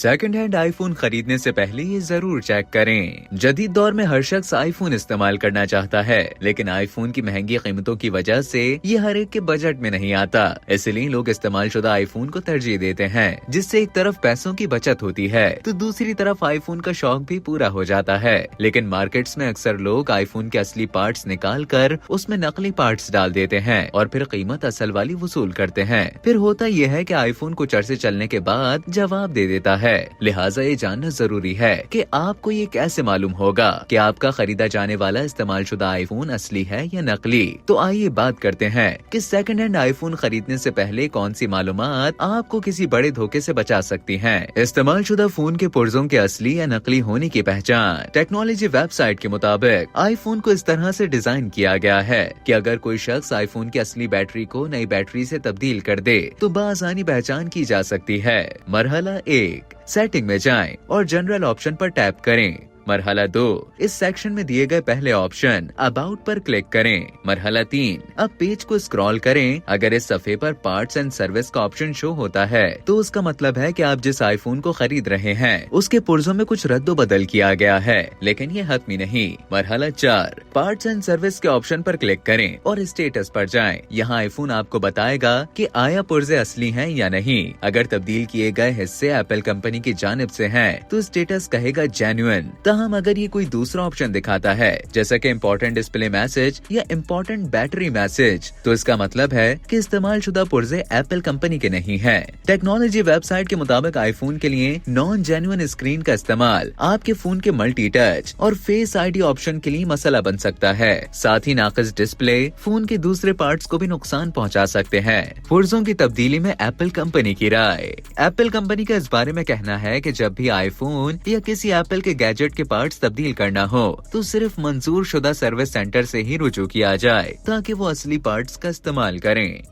Second hand iPhone खरीदने से पहले ये जरूर चेक करें। जदीद दौर में हर शख्स आईफोन इस्तेमाल करना चाहता है, लेकिन आईफोन की महंगी कीमतों की वजह से ये हर एक के बजट में नहीं आता। इसलिए लोग इस्तेमाल शुदा आईफोन को तरजीह देते हैं, जिससे एक तरफ पैसों की बचत होती है तो दूसरी तरफ आईफोन का शौक भी पूरा हो जाता है। लेकिन मार्केट्स में अक्सर लोग आईफोन के असली पार्ट्स निकाल कर उसमें नकली पार्ट्स डाल देते हैं और फिर कीमत असल वाली वसूल करते हैं। फिर होता यह है कि आईफोन कुछ अरसे चलने के बाद जवाब दे देता है। लिहाजा ये जानना जरूरी है कि आपको ये कैसे मालूम होगा कि आपका खरीदा जाने वाला इस्तेमाल शुदा आईफोन असली है या नकली। तो आइए बात करते हैं कि सेकंड हैंड आईफोन खरीदने से पहले कौन सी मालूमात आपको किसी बड़े धोखे से बचा सकती हैं। इस्तेमाल शुदा फोन के पुर्जों के असली या नकली होने की पहचान। टेक्नोलॉजी वेबसाइट के मुताबिक आईफोन को इस तरह से डिजाइन किया गया है कि अगर कोई शख्स आईफोन की असली बैटरी को नई बैटरी से तब्दील कर दे तो बआसानी पहचान की जा सकती है। मरहला 1, सेटिंग में जाएं और जनरल ऑप्शन पर टैप करें। मरहला 2, इस सेक्शन में दिए गए पहले ऑप्शन अबाउट पर क्लिक करें। मरहला 3, अब पेज को स्क्रॉल करें। अगर इस सफ़े पर पार्ट्स एंड सर्विस का ऑप्शन शो होता है तो उसका मतलब है कि आप जिस आईफोन को खरीद रहे हैं उसके पुर्जों में कुछ रद्दो बदल किया गया है, लेकिन ये हतमी नहीं। मरहला 4, पार्ट्स एंड सर्विस के ऑप्शन पर क्लिक करें और स्टेटस पर जाएं। यहाँ आईफोन आपको बताएगा कि आया पुर्जे असली हैं या नहीं। अगर तब्दील किए गए हिस्से एप्पल कंपनी की जानिब से हैं तो स्टेटस कहेगा जेन्युइन। हम अगर ये कोई दूसरा ऑप्शन दिखाता है जैसा कि इम्पोर्टेंट डिस्प्ले मैसेज या इम्पोर्टेंट बैटरी मैसेज, तो इसका मतलब है कि इस्तेमाल शुदा पुर्जे एप्पल कंपनी के नहीं हैं। टेक्नोलॉजी वेबसाइट के मुताबिक आईफोन के लिए नॉन जेन्युइन स्क्रीन का इस्तेमाल आपके फोन के मल्टी टच और फेस आईडी ऑप्शन के लिए मसला बन सकता है। साथ ही नाक़िस डिस्प्ले फोन के दूसरे पार्ट्स को भी नुकसान पहुंचा सकते हैं। पुर्जों की तब्दीली में एप्पल कंपनी की राय। एप्पल कंपनी का इस बारे में कहना है कि जब भी आईफोन या किसी एप्पल के गैजेट के पार्ट्स तब्दील करना हो तो सिर्फ मंजूर शुदा सर्विस सेंटर से ही रुजू किया जाए ताकि वो असली पार्ट्स का इस्तेमाल करें।